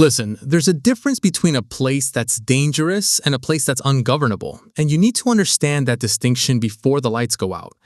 Listen, there's a difference between a place that's dangerous and a place that's ungovernable, and you need to understand that distinction before the lights go out.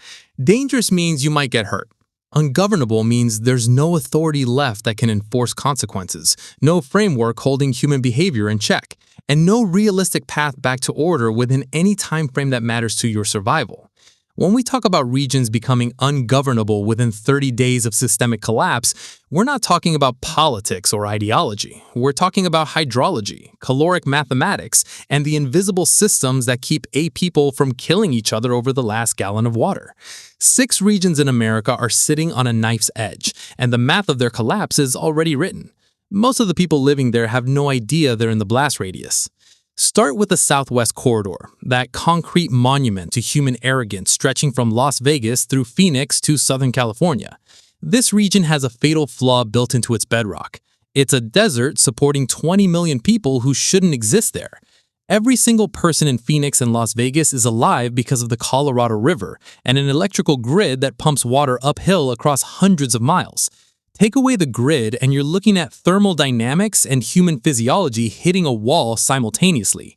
Dangerous means you might get hurt. Ungovernable means there's no authority left that can enforce consequences, no framework holding human behavior in check, and no realistic path back to order within any time frame that matters to your survival. When we talk about regions becoming ungovernable within 30 days of systemic collapse, we're not talking about politics or ideology. We're talking about hydrology, caloric mathematics, and the invisible systems that keep people from killing each other over the last gallon of water. 6 regions in America are sitting on a knife's edge, and the math of their collapse is already written. Most of the people living there have no idea they're in the blast radius. Start with the Southwest Corridor, that concrete monument to human arrogance stretching from Las Vegas through Phoenix to Southern California. This region has a fatal flaw built into its bedrock. It's a desert supporting 20 million people who shouldn't exist there. Every single person in Phoenix and Las Vegas is alive because of the Colorado River and an electrical grid that pumps water uphill across hundreds of miles. Take away the grid and you're looking at thermodynamics and human physiology hitting a wall simultaneously.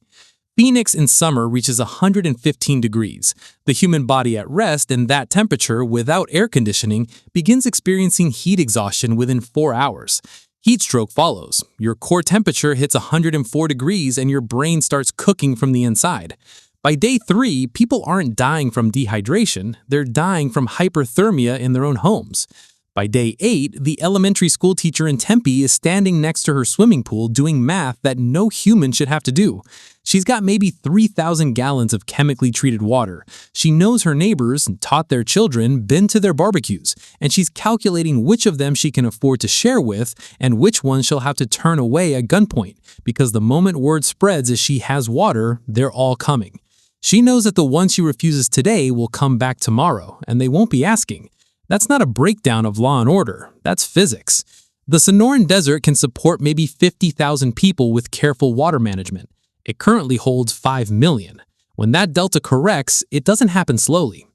Phoenix in summer reaches 115 degrees. The human body at rest in that temperature without air conditioning begins experiencing heat exhaustion within 4 hours. Heat stroke follows. Your core temperature hits 104 degrees and your brain starts cooking from the inside. By day 3, people aren't dying from dehydration, they're dying from hyperthermia in their own homes. By day 8, the elementary school teacher in Tempe is standing next to her swimming pool doing math that no human should have to do. She's got maybe 3,000 gallons of chemically treated water. She knows her neighbors, taught their children, been to their barbecues, and she's calculating which of them she can afford to share with and which ones she'll have to turn away at gunpoint, because the moment word spreads as she has water, they're all coming. She knows that the ones she refuses today will come back tomorrow, and they won't be asking. That's not a breakdown of law and order, that's physics. The Sonoran Desert can support maybe 50,000 people with careful water management. It currently holds 5 million. When that delta corrects, it doesn't happen slowly.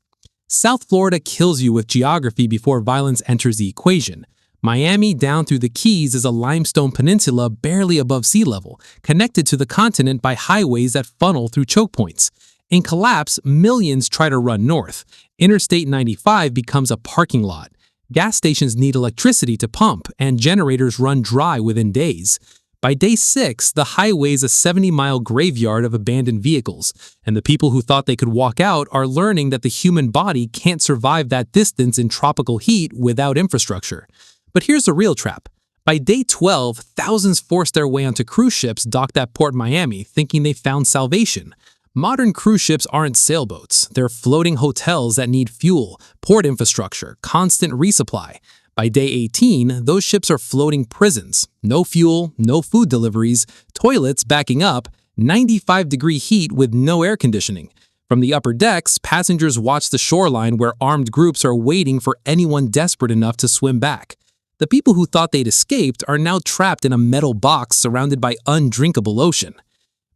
South Florida kills you with geography before violence enters the equation. Miami down through the Keys is a limestone peninsula barely above sea level, connected to the continent by highways that funnel through choke points. In collapse, millions try to run north. Interstate 95 becomes a parking lot. Gas stations need electricity to pump, and generators run dry within days. By day 6, the highway is a 70-mile graveyard of abandoned vehicles, and the people who thought they could walk out are learning that the human body can't survive that distance in tropical heat without infrastructure. But here's the real trap. By day 12, thousands forced their way onto cruise ships docked at Port Miami, thinking they found salvation. Modern cruise ships aren't sailboats. They're floating hotels that need fuel, port infrastructure, constant resupply. By day 18, those ships are floating prisons. No fuel, no food deliveries, toilets backing up, 95-degree heat with no air conditioning. From the upper decks, passengers watch the shoreline where armed groups are waiting for anyone desperate enough to swim back. The people who thought they'd escaped are now trapped in a metal box surrounded by undrinkable ocean.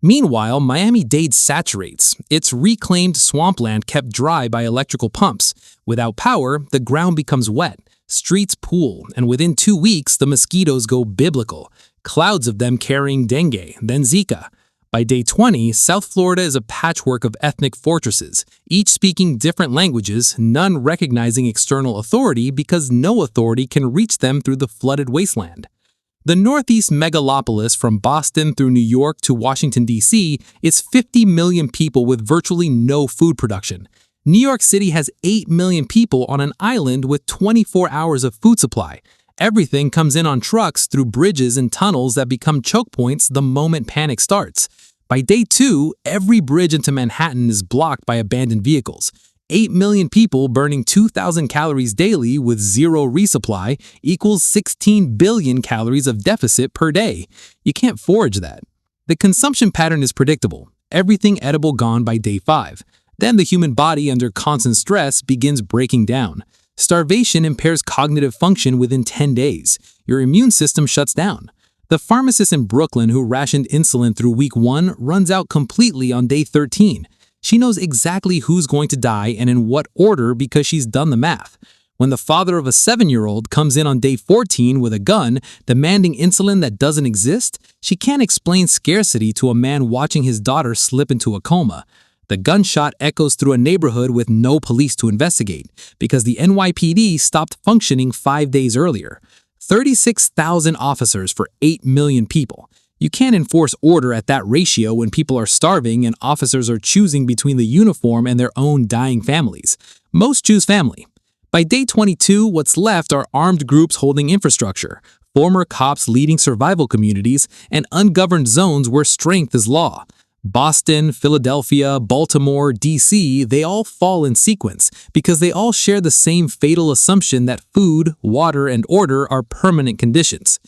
Meanwhile, Miami-Dade saturates. It's reclaimed swampland kept dry by electrical pumps. Without power, the ground becomes wet. Streets pool, and within 2 weeks, the mosquitoes go biblical. Clouds of them carrying dengue, then Zika. By day 20, South Florida is a patchwork of ethnic fortresses, each speaking different languages, none recognizing external authority because no authority can reach them through the flooded wasteland. The Northeast megalopolis from Boston through New York to Washington, D.C. is 50 million people with virtually no food production. New York City has 8 million people on an island with 24 hours of food supply. Everything comes in on trucks through bridges and tunnels that become choke points the moment panic starts. By day 2, every bridge into Manhattan is blocked by abandoned vehicles. 8 million people burning 2,000 calories daily with zero resupply equals 16 billion calories of deficit per day. You can't forage that. The consumption pattern is predictable. Everything edible gone by day 5. Then the human body under constant stress begins breaking down. Starvation impairs cognitive function within 10 days. Your immune system shuts down. The pharmacist in Brooklyn who rationed insulin through week 1 runs out completely on day 13. She knows exactly who's going to die and in what order because she's done the math. When the father of a 7-year-old comes in on day 14 with a gun, demanding insulin that doesn't exist, she can't explain scarcity to a man watching his daughter slip into a coma. The gunshot echoes through a neighborhood with no police to investigate, because the NYPD stopped functioning 5 days earlier. 36,000 officers for 8 million people. You can't enforce order at that ratio when people are starving and officers are choosing between the uniform and their own dying families. Most choose family. By day 22, what's left are armed groups holding infrastructure, former cops leading survival communities, and ungoverned zones where strength is law. Boston, Philadelphia, Baltimore, D.C., they all fall in sequence because they all share the same fatal assumption that food, water, and order are permanent conditions.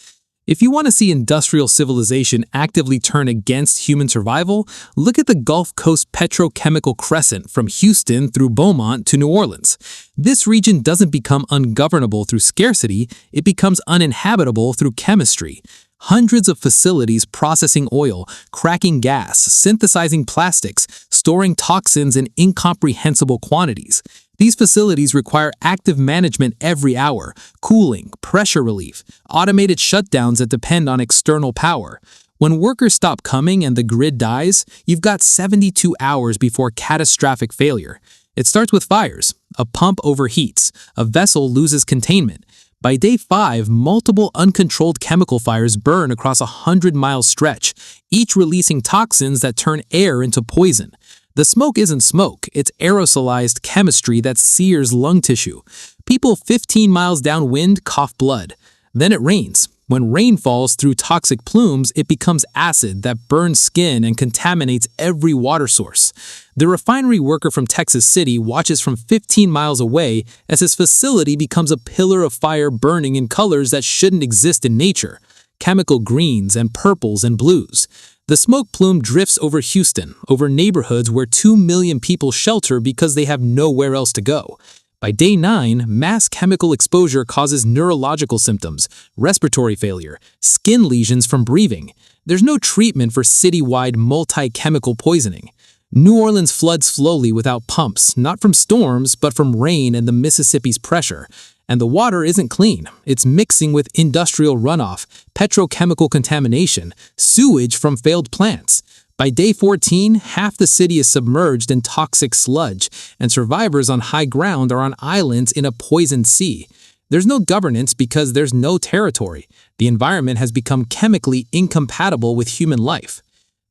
If you want to see industrial civilization actively turn against human survival, look at the Gulf Coast petrochemical crescent from Houston through Beaumont to New Orleans. This region doesn't become ungovernable through scarcity, it becomes uninhabitable through chemistry. Hundreds of facilities processing oil, cracking gas, synthesizing plastics, storing toxins in incomprehensible quantities. These facilities require active management every hour, cooling, pressure relief, automated shutdowns that depend on external power. When workers stop coming and the grid dies, you've got 72 hours before catastrophic failure. It starts with fires. A pump overheats. A vessel loses containment. By day 5, multiple uncontrolled chemical fires burn across a 100-mile stretch, each releasing toxins that turn air into poison. The smoke isn't smoke, it's aerosolized chemistry that sears lung tissue. People 15 miles downwind cough blood. Then it rains. When rain falls through toxic plumes, it becomes acid that burns skin and contaminates every water source. The refinery worker from Texas City watches from 15 miles away as his facility becomes a pillar of fire burning in colors that shouldn't exist in nature. Chemical greens and purples and blues. The smoke plume drifts over Houston, over neighborhoods where 2 million people shelter because they have nowhere else to go. By day 9, mass chemical exposure causes neurological symptoms, respiratory failure, skin lesions from breathing. There's no treatment for citywide multi-chemical poisoning. New Orleans floods slowly without pumps, not from storms, but from rain and the Mississippi's pressure. And the water isn't clean. It's mixing with industrial runoff, petrochemical contamination, sewage from failed plants. By day 14, half the city is submerged in toxic sludge, and survivors on high ground are on islands in a poisoned sea. There's no governance because there's no territory. The environment has become chemically incompatible with human life.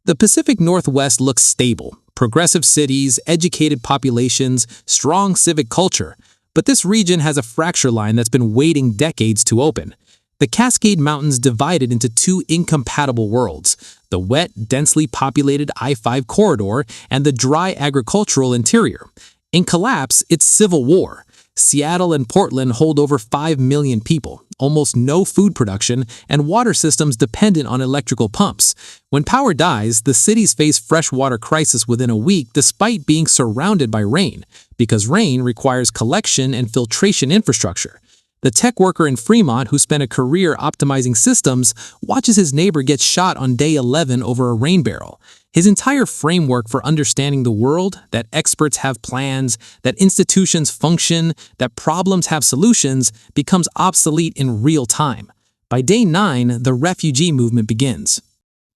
The Pacific Northwest looks stable. Progressive cities, educated populations, strong civic culture. But this region has a fracture line that's been waiting decades to open. The Cascade Mountains divided into 2 incompatible worlds, the wet, densely populated I-5 corridor and the dry agricultural interior. In collapse, it's civil war. Seattle and Portland hold over 5 million people, almost no food production, and water systems dependent on electrical pumps. When power dies, the cities face freshwater crisis within a week despite being surrounded by rain, because rain requires collection and filtration infrastructure. The tech worker in Fremont who spent a career optimizing systems watches his neighbor get shot on day 11 over a rain barrel. His entire framework for understanding the world, that experts have plans, that institutions function, that problems have solutions, becomes obsolete in real time. By day 9, the refugee movement begins.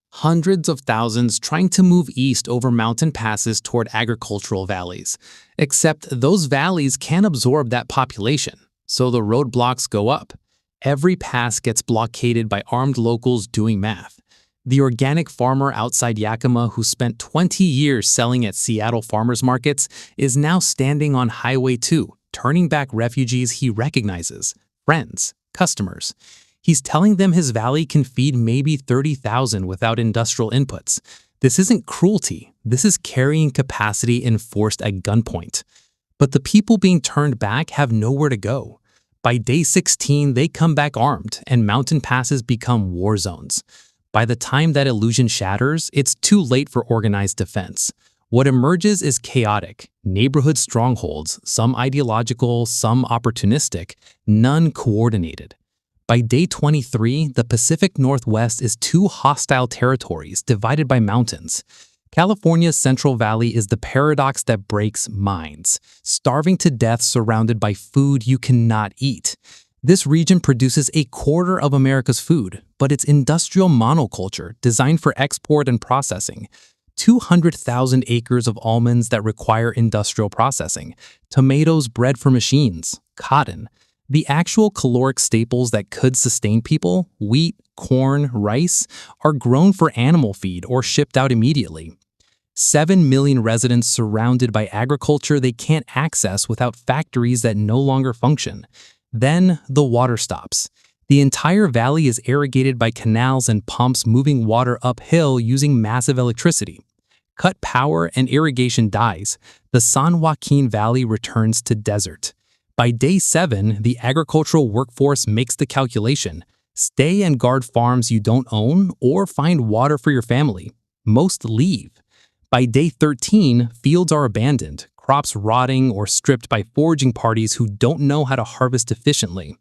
Hundreds of thousands trying to move east over mountain passes toward agricultural valleys. Except those valleys can't absorb that population, so the roadblocks go up. Every pass gets blockaded by armed locals doing math. The organic farmer outside Yakima who spent 20 years selling at Seattle farmers markets is now standing on Highway 2, turning back refugees he recognizes, friends, customers. He's telling them his valley can feed maybe 30,000 without industrial inputs. This isn't cruelty. This is carrying capacity enforced at gunpoint. But the people being turned back have nowhere to go. By day 16, they come back armed, and mountain passes become war zones. By the time that illusion shatters, it's too late for organized defense. What emerges is chaotic, neighborhood strongholds, some ideological, some opportunistic, none coordinated. By day 23, the Pacific Northwest is 2 hostile territories divided by mountains. California's Central Valley is the paradox that breaks minds, starving to death surrounded by food you cannot eat. This region produces a quarter of America's food, but it's industrial monoculture designed for export and processing. 200,000 acres of almonds that require industrial processing, tomatoes bred for machines, cotton. The actual caloric staples that could sustain people, wheat, corn, rice, are grown for animal feed or shipped out immediately. 7 million residents surrounded by agriculture they can't access without factories that no longer function. Then the water stops. The entire valley is irrigated by canals and pumps moving water uphill using massive electricity. Cut power and irrigation dies. The San Joaquin Valley returns to desert. By day 7, the agricultural workforce makes the calculation. Stay and guard farms you don't own or find water for your family. Most leave. By day 13, fields are abandoned, crops rotting or stripped by foraging parties who don't know how to harvest efficiently.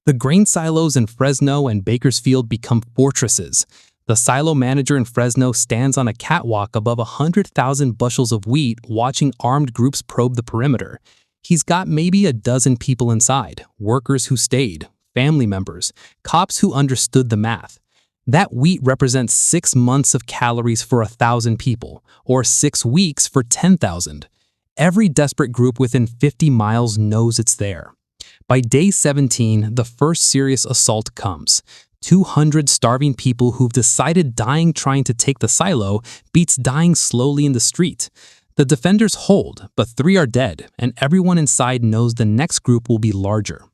The grain silos in Fresno and Bakersfield become fortresses. The silo manager in Fresno stands on a catwalk above 100,000 bushels of wheat watching armed groups probe the perimeter. He's got maybe a dozen people inside, workers who stayed, family members, cops who understood the math. That wheat represents 6 months of calories for 1,000 people, or 6 weeks for 10,000. Every desperate group within 50 miles knows it's there. By day 17, the first serious assault comes. 200 starving people who've decided dying trying to take the silo beats dying slowly in the street. The defenders hold, but 3 are dead, and everyone inside knows the next group will be larger.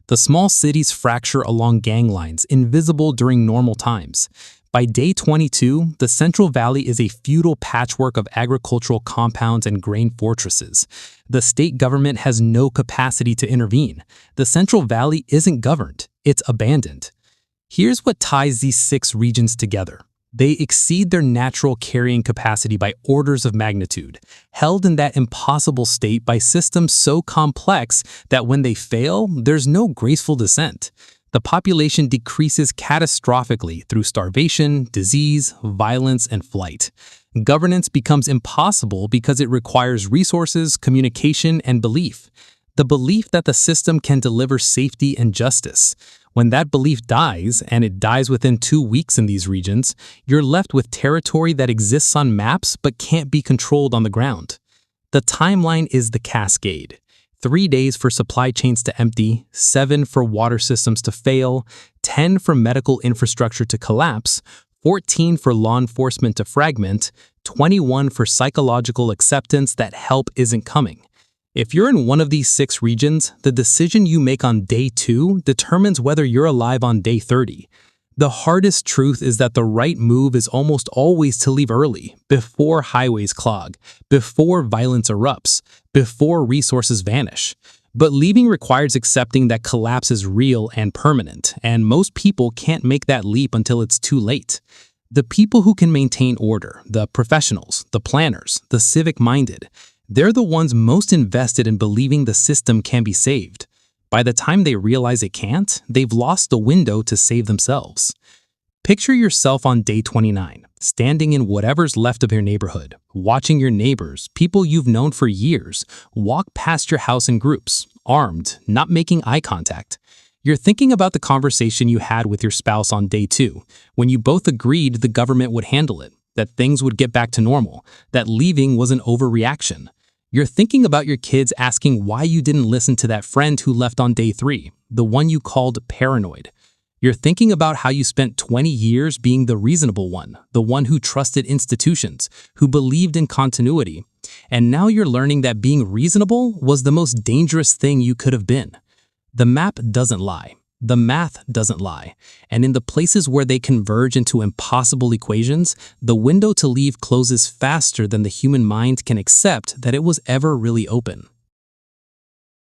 The small cities fracture along gang lines, invisible during normal times. By day 22, the Central Valley is a feudal patchwork of agricultural compounds and grain fortresses. The state government has no capacity to intervene. The Central Valley isn't governed, it's abandoned. Here's what ties these 6 regions together. They exceed their natural carrying capacity by orders of magnitude, held in that impossible state by systems so complex that when they fail, there's no graceful descent. The population decreases catastrophically through starvation, disease, violence, and flight. Governance becomes impossible because it requires resources, communication, and belief. The belief that the system can deliver safety and justice. When that belief dies, and it dies within 2 weeks in these regions, you're left with territory that exists on maps but can't be controlled on the ground. The timeline is the cascade. 3 days for supply chains to empty, 7 for water systems to fail, 10 for medical infrastructure to collapse, 14 for law enforcement to fragment, 21 for psychological acceptance that help isn't coming. If you're in one of these 6 regions, the decision you make on day 2 determines whether you're alive on day 30. The hardest truth is that the right move is almost always to leave early, before highways clog, before violence erupts, before resources vanish. But leaving requires accepting that collapse is real and permanent, and most people can't make that leap until it's too late. The people who can maintain order, the professionals, the planners, the civic-minded, they're the ones most invested in believing the system can be saved. By the time they realize it can't, they've lost the window to save themselves. Picture yourself on day 29, standing in whatever's left of your neighborhood, watching your neighbors, people you've known for years, walk past your house in groups, armed, not making eye contact. You're thinking about the conversation you had with your spouse on day 2, when you both agreed the government would handle it, that things would get back to normal, that leaving was an overreaction. You're thinking about your kids asking why you didn't listen to that friend who left on day 3, the one you called paranoid. You're thinking about how you spent 20 years being the reasonable one, the one who trusted institutions, who believed in continuity. And now you're learning that being reasonable was the most dangerous thing you could have been. The map doesn't lie. The math doesn't lie. And in the places where they converge into impossible equations, the window to leave closes faster than the human mind can accept that it was ever really open.